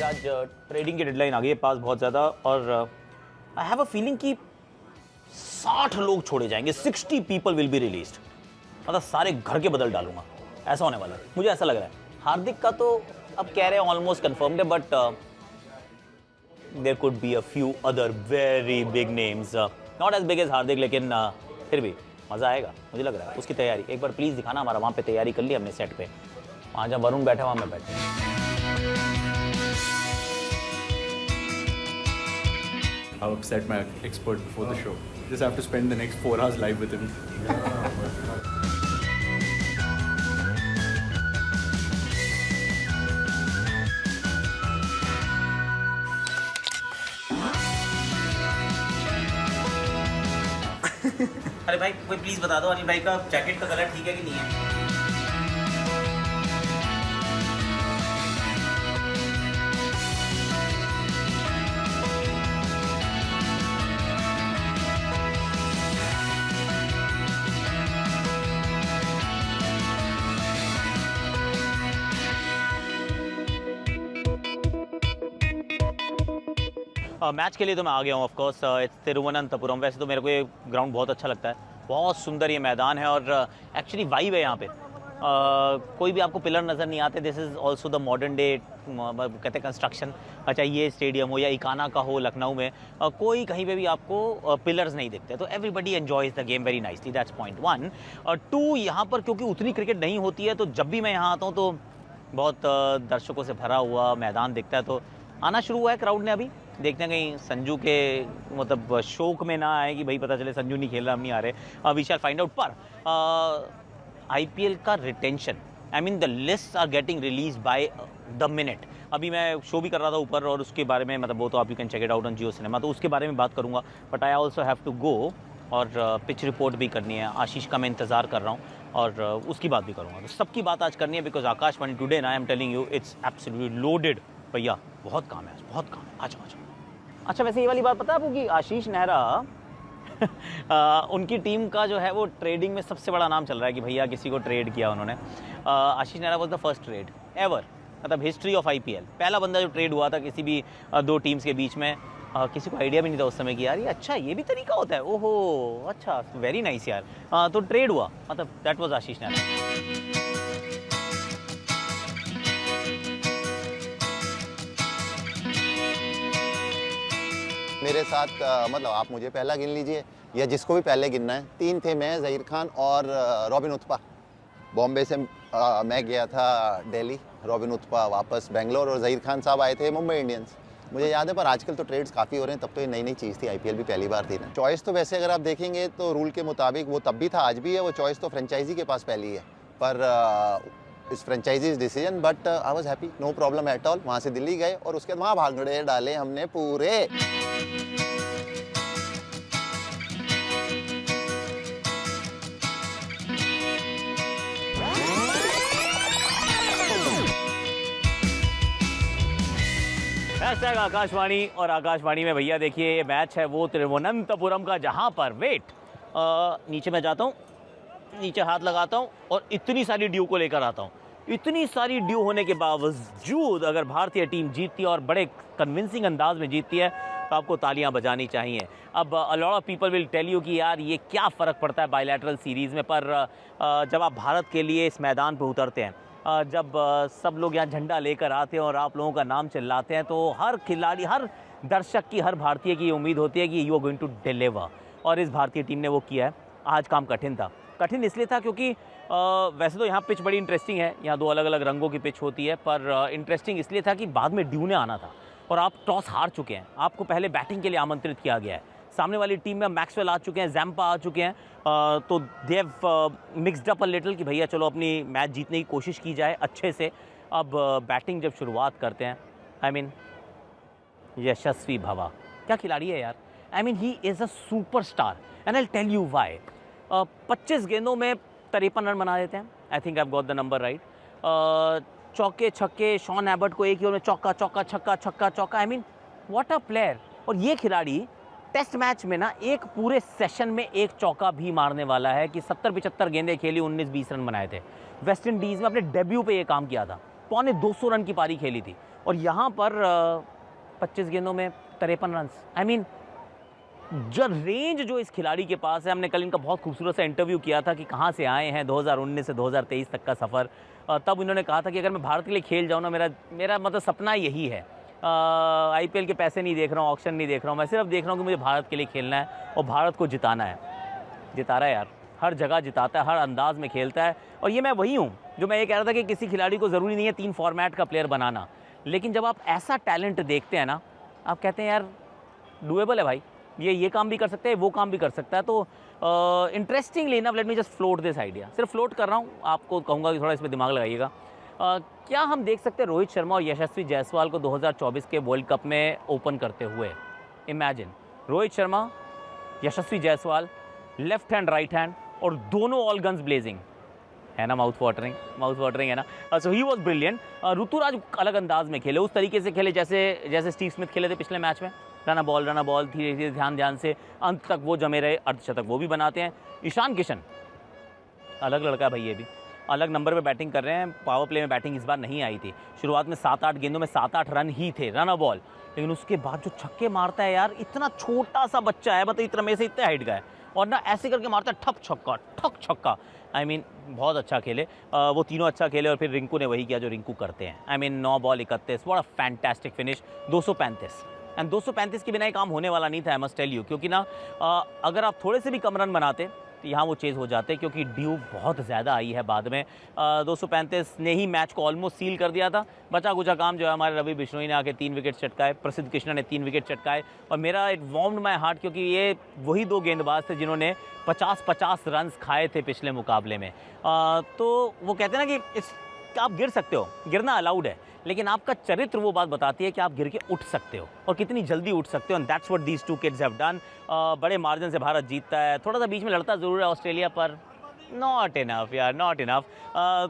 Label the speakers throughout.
Speaker 1: आज ट्रेडिंग की डेडलाइन आ गई है पास बहुत ज़्यादा, और आई हैव अ फीलिंग कि 60 लोग छोड़े जाएंगे, 60 पीपल विल बी रिलीज्ड। मतलब सारे घर के बदल डालूंगा, ऐसा होने वाला है, मुझे ऐसा लग रहा है। हार्दिक का तो अब कह रहे हैं ऑलमोस्ट कंफर्म्ड है, but there could be a few other very big names, not as big as Hardik, लेकिन फिर भी मज़ा आएगा मुझे लग रहा है। उसकी तैयारी एक बार प्लीज़ दिखाना, हमारा वहाँ पे तैयारी कर ली हमने सेट पे, वहाँ जहाँ वरुण बैठा वहाँ मैं बैठा।
Speaker 2: How upset my expert before the show. Just have to spend the next 4 hours live with him.
Speaker 1: अरे भाई कोई प्लीज़ बता दो अनिल भाई का जैकेट का कलर ठीक है कि नहीं है? मैच के लिए तो मैं आ गया हूँ ऑफ कोर्स, तिरुवनंतपुरम। वैसे तो मेरे को ये ग्राउंड बहुत अच्छा लगता है, बहुत सुंदर ये मैदान है, और एक्चुअली वाइब है यहाँ पे। कोई भी आपको पिलर नज़र नहीं आते। This is also the modern day कहते हैं कंस्ट्रक्शन। अच्छा, ये स्टेडियम हो या इकाना का हो लखनऊ में, कोई कहीं पे भी आपको पिलर्स नहीं दिखते। तो everybody enjoys the game very nicely, that's point 1। और 2, यहाँ पर क्योंकि उतनी क्रिकेट नहीं होती है, तो जब भी मैं यहाँ आता हूँ तो बहुत दर्शकों से भरा हुआ मैदान दिखता है। तो आना शुरू हुआ है क्राउड ने, अभी देखते हैं कहीं संजू के मतलब शौक में ना आए कि भाई पता चले संजू नहीं खेल रहा, हम नहीं आ रहे। We shall find out. पर आईपीएल का retention, I mean the list are getting release by the minute. अभी मैं शो भी कर रहा था ऊपर, और उसके बारे में मतलब वो तो आप you can check it out on Jio cinema, तो उसके बारे में बात करूंगा। But I also have to go, और पिच रिपोर्ट भी करनी है। आशीष का मैं इंतज़ार कर रहा हूँ, और उसकी बात भी करूँगा। तो सबकी बात आज करनी है, बिकॉज आकाशवाणी टुडे ना, आई am telling you, it's absolutely loaded. भैया बहुत काम है आज, बहुत काम है। आ जाओ आ जाओ। अच्छा, वैसे ये वाली बात पता है आपको कि आशीष नेहरा उनकी टीम का जो है वो ट्रेडिंग में सबसे बड़ा नाम चल रहा है कि भैया किसी को ट्रेड किया उन्होंने। Ashish Nehra was the first trade ever, मतलब हिस्ट्री ऑफ आईपीएल। पहला बंदा जो ट्रेड हुआ था किसी भी दो टीम्स के बीच में। किसी को आइडिया भी नहीं था उस समय कि यार ये अच्छा ये भी तरीका होता है। ओहो अच्छा, वेरी नाइस यार। तो ट्रेड हुआ, मतलब दैट वॉज आशीष नेहरा।
Speaker 3: मेरे साथ मतलब आप मुझे पहला गिन लीजिए या जिसको भी पहले गिनना है। 3 थे, मैं, ज़हीर खान और रॉबिन उथप्पा। बॉम्बे से मैं गया था दिल्ली, रॉबिन उथप्पा वापस बेंगलोर, और ज़हीर खान साहब आए थे मुंबई इंडियंस। मुझे याद है, पर आजकल तो ट्रेड्स काफ़ी हो रहे हैं, तब तो ये नई नई चीज़ थी। आईपीएल भी पहली बार थी ना। चॉइस तो वैसे अगर आप देखेंगे तो रूल के मुताबिक वो तब भी था, आज भी है। वो चॉइस तो फ्रेंचाइजी के पास पहली है, पर इस franchise's decision. But I was happy, no problem at all. वहाँ से दिल्ली गए और उसके बाद वहाँ भागड़े डाले हमने पूरे।
Speaker 1: हैशटैग आकाशवाणी। और आकाशवाणी में भैया देखिए ये मैच है वो तिरुवनंतपुरम का, जहाँ पर नीचे मैं जाता हूँ, नीचे हाथ लगाता हूँ और इतनी सारी ड्यू को लेकर आता हूँ। इतनी सारी ड्यू होने के बावजूद अगर भारतीय टीम जीतती है और बड़े कन्विंसिंग अंदाज में जीतती है तो आपको तालियां बजानी चाहिए। अब a lot of people will tell you कि यार ये क्या फ़र्क पड़ता है बायलैटरल सीरीज़ में, पर जब आप भारत के लिए इस मैदान पर उतरते हैं, जब सब लोग यहाँ झंडा लेकर आते हैं और आप लोगों का नाम चिल्लाते हैं, तो हर खिलाड़ी, हर दर्शक की, हर भारतीय की उम्मीद होती है कि you are going to deliver. और इस भारतीय टीम ने वो किया है। आज काम कठिन था। कठिन इसलिए था क्योंकि वैसे तो यहाँ पिच बड़ी इंटरेस्टिंग है, यहाँ 2 अलग अलग रंगों की पिच होती है, पर इंटरेस्टिंग इसलिए था कि बाद में ड्यू ने आना था और आप टॉस हार चुके हैं। आपको पहले बैटिंग के लिए आमंत्रित किया गया है। सामने वाली टीम में मैक्सवेल आ चुके हैं, जैम्पा आ चुके हैं, तो they have mixed up a little कि भैया चलो अपनी मैच जीतने की कोशिश की जाए अच्छे से। अब बैटिंग जब शुरुआत करते हैं, आई मीन यशस्वी भवा क्या खिलाड़ी है यार। I mean he is a super star and I will tell you why. 25 गेंदों में 53 रन बना देते हैं। I think I have got the number right. चौके छक्के, शॉन एबर्ट को एक ही ओवर में चौका चौका छक्का छक्का चौका। I mean what a player. और ये खिलाड़ी टेस्ट मैच में ना एक पूरे सेशन में एक चौका भी मारने वाला है कि 70-75 गेंदें खेली, 19-20 रन बनाए थे। वेस्ट इंडीज़ में अपने डेब्यू पे ये काम किया था। पौने 200 रन की पारी खेली थी और यहाँ पर 25 गेंदों में 53 रन। आई मीन जो रेंज जो इस खिलाड़ी के पास है, हमने कल इनका बहुत खूबसूरत सा इंटरव्यू किया था कि कहाँ से आए हैं, 2019 से 2023 तक का सफ़र। तब इन्होंने कहा था कि अगर मैं भारत के लिए खेल जाऊँ ना, मेरा मतलब सपना यही है। IPL के पैसे नहीं देख रहा हूँ, ऑक्शन नहीं देख रहा हूँ, मैं सिर्फ देख रहा हूँ कि मुझे भारत के लिए खेलना है और भारत को जिताना है। जिता रहा है यार, हर जगह जिताता है, हर अंदाज में खेलता है। और ये मैं वही हूँ जो मैं ये कह रहा था कि किसी खिलाड़ी को ज़रूरी नहीं है 3 फॉर्मेट का प्लेयर बनाना, लेकिन जब आप ऐसा टैलेंट देखते हैं ना, आप कहते हैं यार डूएबल है भाई, ये काम भी कर सकता है, वो काम भी कर सकता है। तो interestingly enough let me just float this idea, सिर्फ फ्लोट कर रहा हूँ, आपको कहूँगा कि थोड़ा इसमें दिमाग लगाइएगा। क्या हम देख सकते हैं रोहित शर्मा और यशस्वी जायसवाल को 2024 के वर्ल्ड कप में ओपन करते हुए? Imagine Rohit Sharma, Yashasvi Jaiswal, left hand right hand और दोनों ऑल गन्स ब्लेजिंग, है ना? माउथ वाटरिंग है ना? सो ही वॉज ब्रिलियंट। ऋतुराज अलग अंदाज में खेले, उस तरीके से खेले जैसे स्टीव स्मिथ खेले थे पिछले मैच में, रना बॉल धीरे धीरे ध्यान से अंत तक वो जमे रहे, अर्धशतक वो भी बनाते हैं। ईशान किशन अलग लड़का है भाई, ये भी अलग नंबर पे बैटिंग कर रहे हैं। पावर प्ले में बैटिंग इस बार नहीं आई थी, शुरुआत में 7-8 गेंदों में 7-8 रन ही थे, रन बॉल, लेकिन उसके बाद जो छक्के मारता है यार, इतना छोटा सा बच्चा है, मतलब इतना मेरे से इतने हाइट का है, और ना ऐसे करके मारता है ठक छक्का। आई मीन बहुत अच्छा खेले, वो तीनों अच्छा खेले और फिर रिंकू ने वही किया जो रिंकू करते हैं। I mean 9 ball 31, what a fantastic finish, 235। And 235 के बिना ये काम होने वाला नहीं था, आई मस्ट टेल यू, क्योंकि ना अगर आप थोड़े से भी कम रन बनाते तो यहाँ वो चेज़ हो जाते, क्योंकि ड्यू बहुत ज़्यादा आई है बाद में। 235 ने ही मैच को ऑलमोस्ट सील कर दिया था। बचा कुचा काम जो है हमारे रवि बिश्नोई ने आके 3 विकेट चटकाए, प्रसिद्ध कृष्णा ने 3 विकेट चटकाए, और मेरा इट वार्म्ड माय हार्ट, क्योंकि ये वही 2 गेंदबाज थे जिन्होंने 50-50 रन खाए थे पिछले मुकाबले में। तो वो कहते हैं ना कि आप गिर सकते हो, गिरना अलाउड है, लेकिन आपका चरित्र वो बात बताती है कि आप गिर के उठ सकते हो और कितनी जल्दी उठ सकते हो। And that's what these 2 kids have done. बड़े मार्जिन से भारत जीतता है, थोड़ा सा बीच में लड़ता ज़रूर है ऑस्ट्रेलिया पर, नॉट इनफ यार, नॉट इनफ।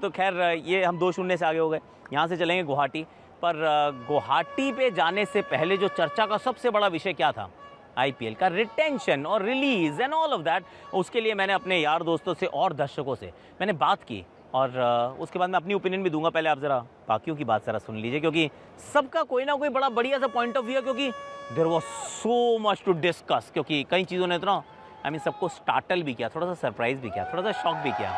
Speaker 1: तो खैर ये हम 2-0 से आगे हो गए। यहाँ से चलेंगे गुवाहाटी, पर गुवाहाटी पे जाने से पहले जो चर्चा का सबसे बड़ा विषय क्या था? IPL का रिटेंशन और release and all of that. उसके लिए मैंने अपने यार दोस्तों से और दर्शकों से मैंने बात की, और उसके बाद मैं अपनी ओपिनियन भी दूंगा। पहले आप ज़रा बाकियों की बात ज़रा सुन लीजिए, क्योंकि सबका कोई ना कोई बड़ा बढ़िया सा पॉइंट ऑफ व्यू है, क्योंकि there was so much to discuss, क्योंकि कई चीज़ों ने तो सबको स्टार्टल भी किया, थोड़ा सा सरप्राइज़ भी किया, थोड़ा सा शॉक भी किया।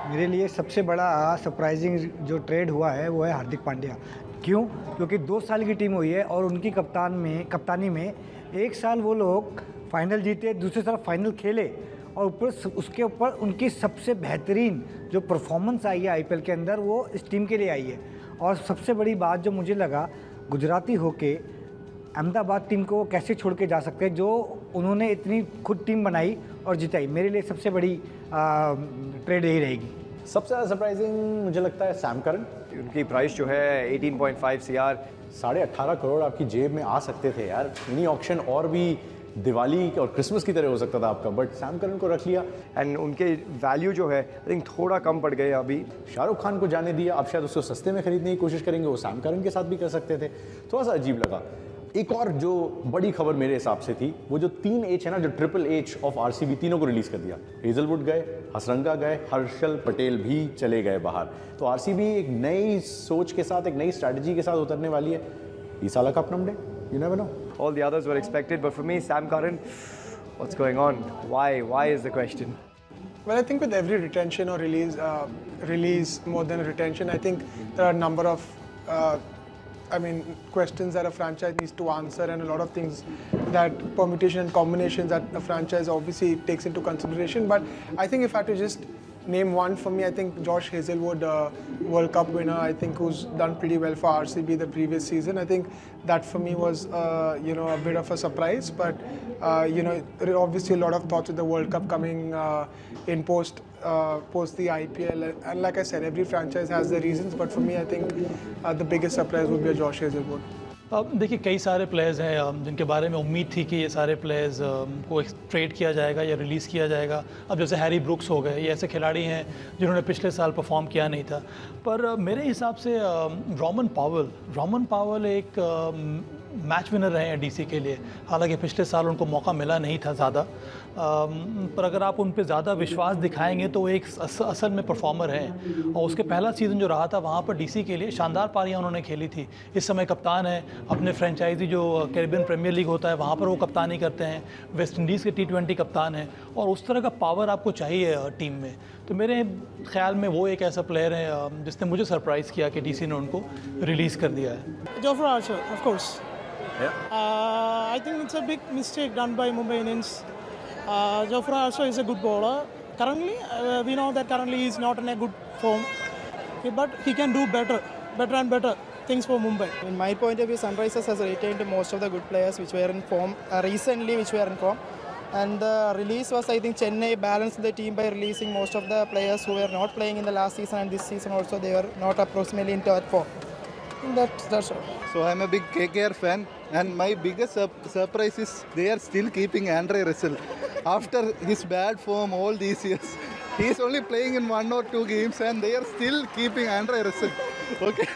Speaker 4: मेरे लिए सबसे बड़ा सरप्राइजिंग जो ट्रेड हुआ है वो है हार्दिक पांड्या। क्यों? क्योंकि 2 साल की टीम हुई है और उनकी कप्तानी में 1 साल वो लोग फाइनल जीते, दूसरे साल फाइनल खेले, और उसके ऊपर उनकी सबसे बेहतरीन जो परफॉर्मेंस आई है IPL के अंदर वो इस टीम के लिए आई है। और सबसे बड़ी बात जो मुझे लगा, गुजराती होके अहमदाबाद टीम को कैसे छोड़ के जा सकते हैं, जो उन्होंने इतनी खुद टीम बनाई और जिताई। मेरे लिए सबसे बड़ी ट्रेड यही रहेगी।
Speaker 5: सबसे ज़्यादा सरप्राइजिंग मुझे लगता है सैम करन। उनकी प्राइस जो है 18.5 CR, 18.5 करोड़ आपकी जेब में आ सकते थे यार। मिनी ऑक्शन और भी दिवाली और क्रिसमस की तरह हो सकता था आपका, बट सैम करन को रख लिया
Speaker 6: एंड उनके वैल्यू जो है आई थिंक थोड़ा कम पड़ गए अभी।
Speaker 5: शाहरुख खान को जाने दिया, अब शायद उसको सस्ते में खरीदने की कोशिश करेंगे, वो सैम करन के साथ भी कर सकते थे। थोड़ा सा अजीब लगा। एक और जो बड़ी खबर मेरे हिसाब से थी, वो जो 3 H है ना, जो ट्रिपल H ऑफ RCB, तीनों को रिलीज़ कर दिया। हेजलवुड गए, हसरंगा गए, हर्षल पटेल भी चले गए बाहर। तो RCB एक नई सोच के साथ, एक नई स्ट्रैटेजी के साथ उतरने वाली है। इस साल का cup number, you never know.
Speaker 6: All the others were expected, but for me, Sam Curran, what's going on? Why is the question?
Speaker 7: Well, I think with every retention or release more than a retention, I think there are a number of, questions that a franchise needs to answer, and a lot of things that permutation and combinations that a franchise obviously takes into consideration. But I think if I had to just name one for me, I think Josh Hazelwood, World Cup winner, I think, who's done pretty well for RCB the previous season. I think that for me was, a bit of a surprise. But, obviously a lot of thoughts with the World Cup coming in post the IPL. And like I said, every franchise has their reasons. But for me, I think the biggest surprise would be a Josh Hazelwood.
Speaker 8: देखिए कई सारे players हैं जिनके बारे में उम्मीद थी कि ये सारे प्लेयर्स को ट्रेड किया जाएगा या रिलीज़ किया जाएगा। अब जैसे हैरी ब्रुक्स हो गए, ये ऐसे खिलाड़ी हैं जिन्होंने पिछले साल परफॉर्म किया नहीं था। पर मेरे हिसाब से रोमन पावल एक मैच विनर रहे हैं DC के लिए। हालांकि पिछले साल उनको मौका मिला नहीं था ज़्यादा, पर अगर आप उन पे ज़्यादा विश्वास दिखाएंगे तो वो एक असल में परफॉर्मर हैं। और उसके पहला सीज़न जो रहा था वहाँ पर डीसी के लिए शानदार पारियाँ उन्होंने खेली थी। इस समय कप्तान है, अपने फ्रेंचाइजी जो कैरिबियन प्रीमियर लीग होता है वहाँ पर वो कप्तानी करते हैं, वेस्ट इंडीज़ के T20 कप्तान हैं, और उस तरह का पावर आपको चाहिए टीम में। तो मेरे ख्याल में वो एक ऐसा प्लेयर है जिसने मुझे सरप्राइज़ किया कि डीसी ने उनको रिलीज़ कर दिया है।
Speaker 9: Jofra Archer, of course. I think it's a big mistake done by Mumbai Indians. Jofra Archer is a good bowler. Currently, we know that currently he is not in a good form, but he can do better and better things for Mumbai.
Speaker 10: In my point of view, Sunrisers has retained most of the good players which were in form recently, which were in form. And the release was, I think, Chennai balanced the team by releasing most of the players who were not playing in the last season, and this season also they were not approximately in top form. That's all.
Speaker 11: So I'm a big KKR fan, and my biggest surprise is they are still keeping Andre Russell after his bad form all these years. He is only playing in 1 or 2 games, and they are still keeping Andre Russell. Okay.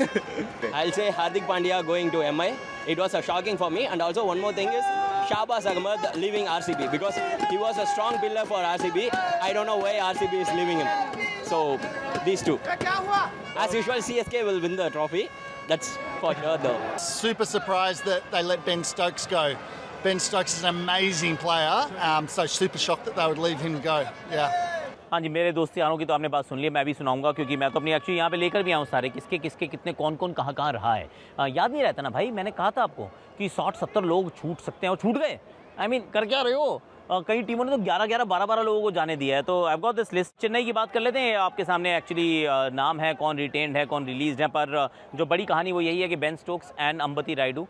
Speaker 12: I'll say Hardik Pandya going to MI. It was a shocking for me, and also one more thing is Shahbaz Ahmed leaving RCB because he was a strong pillar for RCB. I don't know why RCB is leaving him. So these two. As usual, CSK will win the trophy. That's for sure though.
Speaker 13: Super surprised that they let Ben Stokes go. Ben Stokes is an amazing player. So super shocked that they would leave him go. Yeah.
Speaker 1: हाँ जी, मेरे दोस्त यारों की तो आपने बात सुन ली, मैं भी सुनाऊंगा क्योंकि मैं तो अपनी एक्चुअली यहाँ पे लेकर भी आऊँ सारे किसके किसके कितने कौन कौन कहाँ कहाँ रहा है। याद नहीं रहता ना भाई, मैंने कहा था आपको कि 60-70 लोग छूट सकते हैं और छूट गए। I mean, कर क्या रहे हो? कई टीमों ने तो 11-11, 12-12 लोगों को जाने दिया है। तो I got this list. Chennai की बात कर लेते हैं। आपके सामने एक्चुअली नाम है, कौन रिटेन्ड है, कौन रिलीज है, पर जो बड़ी कहानी वो यही है कि Ben Stokes and Ambati Rayudu,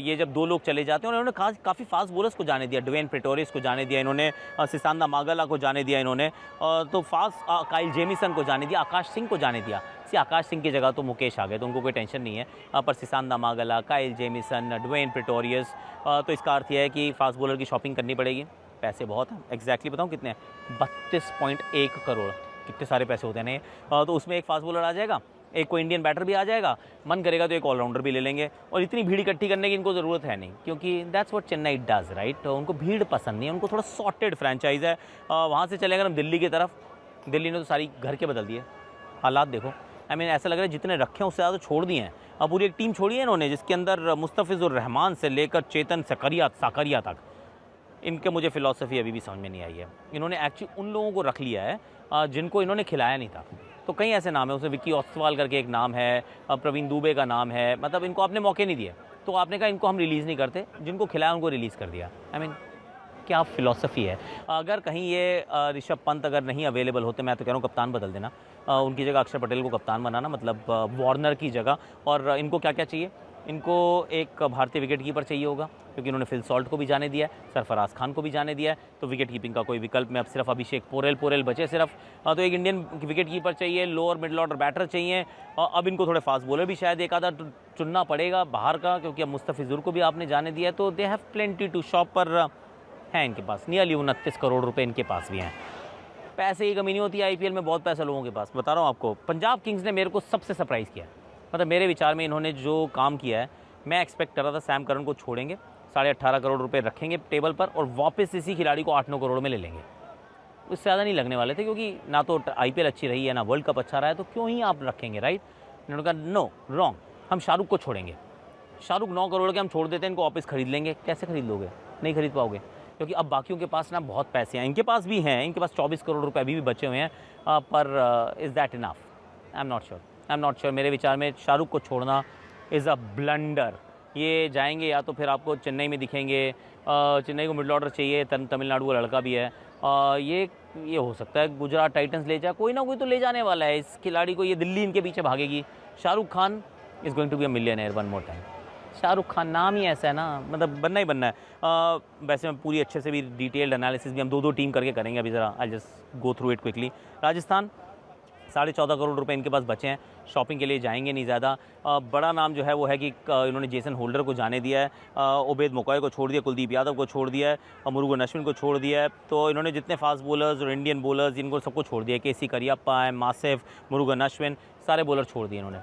Speaker 1: ये जब 2 लोग चले जाते हैं, उन्होंने काफ़ी फास्ट बॉलर्स को जाने दिया। ड्वेन प्रेटोरियस को जाने दिया इन्होंने, सिसांदा मागला को जाने दिया इन्होंने, तो फास्ट काइल जेमिसन को जाने दिया, आकाश सिंह को जाने दिया। आकाश सिंह की जगह तो मुकेश आ गए, तो उनको कोई टेंशन नहीं है। पर Sisanda Magala, Kyle Jamieson, Dwaine Pretorius, तो इसका अर्थ यह है कि फास्ट बॉलर की शॉपिंग करनी पड़ेगी। पैसे बहुत हैं, एग्जैक्टली बताऊँ कितने हैं? 32.1 करोड़। कितने सारे पैसे होते हैं ना। तो उसमें एक फास्ट बॉलर आ जाएगा, एक कोई इंडियन बैटर भी आ जाएगा, मन करेगा तो एक ऑलराउंडर भी ले लेंगे। और इतनी भीड़ इकट्ठी करने की इनको ज़रूरत है नहीं, क्योंकि that's what Chennai does, right. उनको भीड़ पसंद नहीं है, उनको थोड़ा सॉर्टेड फ्रेंचाइज है। वहाँ से चले अगर हम दिल्ली की तरफ, दिल्ली ने तो सारी घर के बदल दिए। हालात देखो, आई मीन ऐसा लग रहा है जितने रखे हैं उससे ज़्यादा छोड़ दिए हैं। अब पूरी एक टीम छोड़ी है इन्होंने, जिसके अंदर मुस्तफिजुर रहमान से लेकर चेतन साकरिया तक। इनके मुझे फ़िलॉसफी अभी भी समझ में नहीं आई है। इन्होंने एक्चुअली उन लोगों को रख लिया है जिनको इन्होंने खिलाया नहीं था। तो कई ऐसे नाम है, उसमें विक्की ओसवाल करके एक नाम है, प्रवीण दुबे का नाम है। मतलब इनको आपने मौके नहीं दिए, तो आपने कहा इनको हम रिलीज़ नहीं करते, जिनको खिलाया उनको रिलीज़ कर दिया। आई मीन क्या फ़िलॉसफी है। अगर कहीं ये ऋषभ पंत अगर नहीं अवेलेबल होते, मैं तो कह रहा हूँ कप्तान बदल देना, उनकी जगह अक्षर पटेल को कप्तान बनाना, मतलब वार्नर की जगह। और इनको क्या क्या चाहिए? इनको एक भारतीय विकेट कीपर चाहिए होगा, क्योंकि इन्होंने फिल सॉल्ट को भी जाने दिया है, सरफराज खान को भी जाने दिया है। तो विकेट कीपिंग का कोई विकल्प में अब सिर्फ अभिषेक पोरेल बचे सिर्फ। तो एक इंडियन विकेट कीपर चाहिए, लोअर मिडल ऑर्डर बैटर चाहिए। अब इनको थोड़े फास्ट बॉलर भी शायद एक आधा चुनना पड़ेगा बाहर का, क्योंकि अब मुस्तफिजुर को भी आपने जाने दिया है। तो they have plenty to shop, पर हैं इनके पास नियरली 29 करोड़ रुपये इनके पास भी हैं। पैसे की कमी नहीं होती है IPL में, बहुत पैसा लोगों के पास। बता रहा हूँ आपको, पंजाब किंग्स ने मेरे को सबसे सरप्राइज़ किया। मतलब मेरे विचार में इन्होंने जो काम किया है, मैं एक्सपेक्ट कर रहा था सैम करन को छोड़ेंगे, 18.5 करोड़ रुपए रखेंगे टेबल पर और वापस इसी खिलाड़ी को 8-9 करोड़ में ले लेंगे। उससे ज़्यादा नहीं लगने वाले थे, क्योंकि ना तो IPL अच्छी रही है, ना वर्ल्ड कप अच्छा रहा है, तो क्यों ही आप रखेंगे, राइट। इन्होंने कहा नो, रॉन्ग, हम शाहरुख को छोड़ेंगे। शाहरुख 9 करोड़ के हम छोड़ देते हैं, इनको वापस खरीद लेंगे। कैसे खरीद लोगे? नहीं खरीद पाओगे, क्योंकि अब बाकियों के पास ना बहुत पैसे हैं। इनके पास भी हैं, इनके पास 24 करोड़ रुपए अभी भी बचे हुए हैं, पर is that enough? I am not sure. मेरे विचार में शाहरुख को छोड़ना इज़ अ ब्लंडर। ये जाएंगे या तो फिर आपको चेन्नई में दिखेंगे, चेन्नई को मिडल ऑर्डर चाहिए, तमिलनाडु का लड़का भी है। ये हो सकता है गुजरात टाइटंस ले जाए, कोई ना कोई तो ले जाने वाला है इस खिलाड़ी को। ये दिल्ली इनके पीछे भागेगी। Shahrukh Khan is going to be a millionaire one more time. Shahrukh Khan नाम ही ऐसा है ना, मतलब बनना ही बनना है। वैसे मैं पूरी अच्छे से भी डिटेल्ड एनालिसिस भी हम 2-2 टीम करके करेंगे अभी। ज़रा I just go through it quickly. Rajasthan 14.5 crore रुपए इनके पास बचे हैं, शॉपिंग के लिए जाएंगे नहीं ज़्यादा। बड़ा नाम जो है वो है कि इन्होंने जेसन होल्डर को जाने दिया है, उबैद मुकॉय को छोड़ दिया, कुलदीप यादव को छोड़ दिया है, मुरुगन अश्विन को छोड़ दिया है। तो इन्होंने जितने फास्ट बॉलर्स और इंडियन बॉलर्स इनको सबको छोड़ दिया। केसी करियप्पा है, मासिफ, मुरुगन अश्विन, सारे बॉलर छोड़ दिए इन्होंने।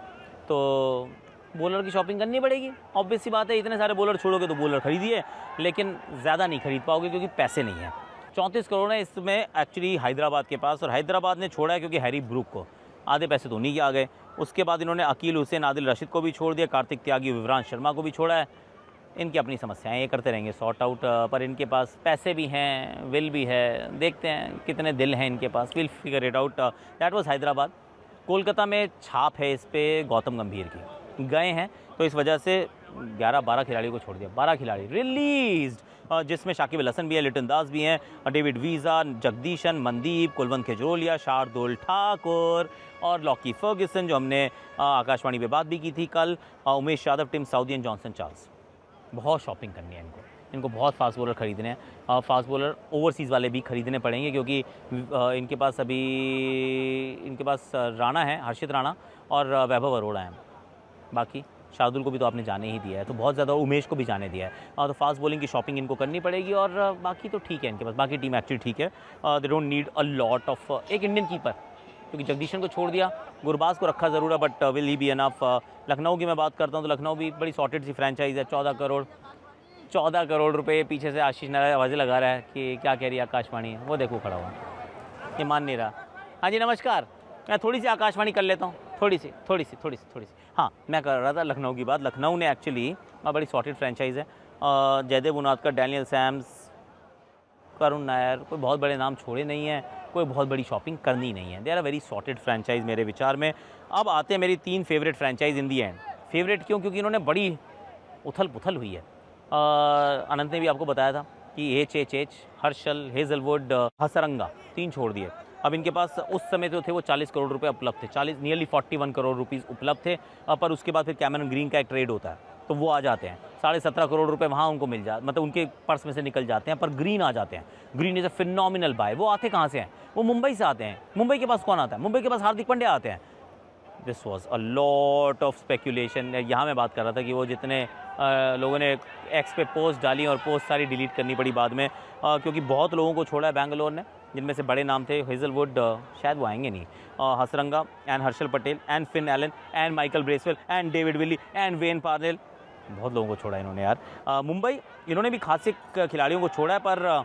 Speaker 1: तो बॉलर की शॉपिंग करनी पड़ेगी, ऑब्वियस सी बात है। इतने सारे बॉलर छोड़ोगे तो बॉलर खरीदिए, लेकिन ज़्यादा नहीं खरीद पाओगे क्योंकि पैसे नहीं हैं। 34 करोड़ है इसमें एक्चुअली हैदराबाद के पास, और हैदराबाद ने छोड़ा है क्योंकि हैरी ब्रूक को, आधे पैसे तो उन्हीं के आ गए। उसके बाद इन्होंने अकील हुसैन, आदिल रशीद को भी छोड़ दिया, कार्तिक त्यागी, विवरांश शर्मा को भी छोड़ा है। इनकी अपनी समस्याएं ये करते रहेंगे सॉर्ट आउट, पर इनके पास पैसे भी हैं, विल भी है, देखते हैं कितने दिल हैं इनके पास, will figure it out. That was Hyderabad. Kolkata में छाप है इस पे गौतम गंभीर की, गए हैं तो इस वजह से 11-12 खिलाड़ियों को छोड़ दिया। 12 खिलाड़ी रिलीज्ड, जिसमें शाकिब अल हसन भी है, लिटन दास भी हैं, डेविड वीज़ा, जगदीशन, मनदीप, कुलवंत खेजरोलिया, शार्दुल ठाकुर और लॉकी फर्ग्यूसन, जो हमने आकाशवाणी पे बात भी की थी कल, Umesh Yadav, Tim Southee and Johnson Charles. बहुत शॉपिंग करनी है इनको बहुत फास्ट बॉलर ख़रीदने हैं। फास्ट बॉलर ओवरसीज़ वाले भी ख़रीदने पड़ेंगे क्योंकि इनके पास राणा है, हर्षित राणा और वैभव अरोड़ा हैं। बाकी शार्दुल को भी तो आपने जाने ही दिया है, तो बहुत ज़्यादा उमेश को भी जाने दिया है, तो फास्ट बॉलिंग की शॉपिंग इनको करनी पड़ेगी। और बाकी तो ठीक है इनके पास, बाकी टीम एक्चुअली ठीक है। They don't need a lot of एक इंडियन कीपर, क्योंकि जगदीशन को छोड़ दिया, गुरबाज को रखा ज़रूर है, but will he be enough. Lucknow की मैं बात करता हूँ तो लखनऊ भी बड़ी सॉर्टेड सी फ्रेंचाइज है। 14 करोड़ रुपए पीछे से आशीष नारायण आवाज़ें लगा रहा है कि क्या कह रही है आकाशवाणी है, वो देखो खड़ा हुआ, ये मान नहीं रहा। हाँ जी नमस्कार, मैं थोड़ी सी आकाशवाणी कर लेता हूँ, थोड़ी सी। हाँ, मैं कर रहा था लखनऊ की बात। लखनऊ ने एक्चुअली बड़ी सॉर्टेड फ्रेंचाइज है। जयदेव उनादकर, डैनियल सैम्स, करुण नायर, कोई बहुत बड़े नाम छोड़े नहीं हैं, कोई बहुत बड़ी शॉपिंग करनी नहीं है। They are a very sorted franchise मेरे विचार में। अब आते हैं मेरी 3 favourite franchise in the end. Favourite क्यों? क्योंकि इन्होंने बड़ी उथल पुथल हुई है। अनंत ने भी आपको बताया था कि HHH, हर्षल, हेजलवुड, हसरंगा 3 छोड़ दिए। अब इनके पास उस समय तो थे वो 40 करोड़ रुपए उपलब्ध थे, 40 नियरली 41 करोड़ रुपीज़ उपलब्ध थे। पर उसके बाद फिर कैमरन ग्रीन का एक ट्रेड होता है तो वो आ जाते हैं, 17.5 करोड़ रुपए वहाँ उनको मिल जाते, मतलब उनके पर्स में से निकल जाते हैं। पर ग्रीन आ जाते हैं। Green is a phenomenal buy. वो आते कहाँ से हैं? वो मुंबई से आते हैं। मुंबई के पास कौन आता है? मुंबई के पास हार्दिक पांड्या आते हैं। This was a lot of speculation. यहाँ मैं बात कर रहा था कि वो जितने लोगों ने एक्स पे पोस्ट डाली और पोस्ट सारी डिलीट करनी पड़ी बाद में, क्योंकि बहुत लोगों को छोड़ा है बैंगलोर ने, जिनमें से बड़े नाम थे हेजलवुड, शायद वो आएंगे नहीं, Hasaranga and Harshal Patel and Finn Allen and Michael Bracewell and David Willey and Wayne Parnell. बहुत लोगों को छोड़ा इन्होंने यार। मुंबई, इन्होंने भी खासे खिलाड़ियों को छोड़ा है, पर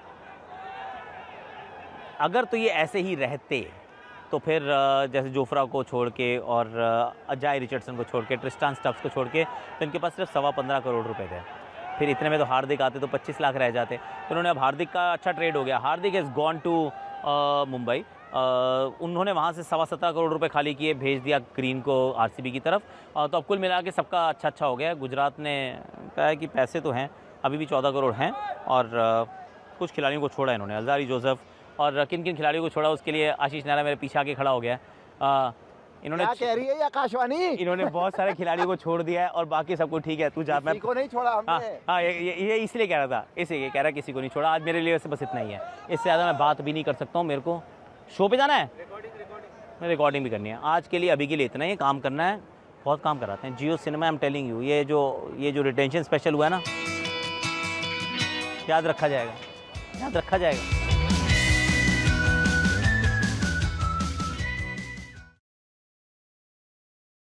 Speaker 1: अगर तो ये ऐसे ही रहते तो फिर जैसे जोफ्रा को छोड़ के और अजय रिचर्डसन को छोड़ के, ट्रिस्टान स्टफ्स को छोड़ के, तो इनके पास सिर्फ 15.25 करोड़ रुपए थे। फिर इतने में तो हार्दिक आते तो 25 लाख रह जाते। तो उन्होंने अब हार्दिक का अच्छा ट्रेड हो गया। हार्दिक हैज़ गॉन टू मुंबई। उन्होंने वहाँ से 17.25 करोड़ रुपए खाली किए, भेज दिया ग्रीन को RCB की तरफ। तो अब कुल मिला के सबका अच्छा हो गया। गुजरात ने कहा है कि पैसे तो हैं, अभी भी 14 करोड़ हैं, और कुछ खिलाड़ियों को छोड़ा इन्होंने, अलजारी जोसेफ, और किन किन खिलाड़ियों को छोड़ा उसके लिए आशीष नारायण मेरे पीछे आके खड़ा हो गया। इन्होंने
Speaker 3: क्या कह रही है ये आकाशवाणी?
Speaker 1: इन्होंने बहुत सारे खिलाड़ियों को छोड़ दिया है और बाकी सबको ठीक है, तू जा। मैं
Speaker 3: को नहीं छोड़ा हमने।
Speaker 1: हाँ, ये इसलिए कह रहा था, इसलिए कह रहा किसी को नहीं छोड़ा। आज मेरे लिए बस इतना ही है, इससे ज़्यादा मैं बात भी नहीं कर सकता हूँ। मेरे को शो पे जाना है, मैं रिकॉर्डिंग भी करनी है। आज के लिए, अभी के लिए इतना ही, काम करना है, बहुत काम कराते हैं। Jio cinema, I am telling you, ये जो रिटेंशन स्पेशल हुआ है ना, याद रखा जाएगा।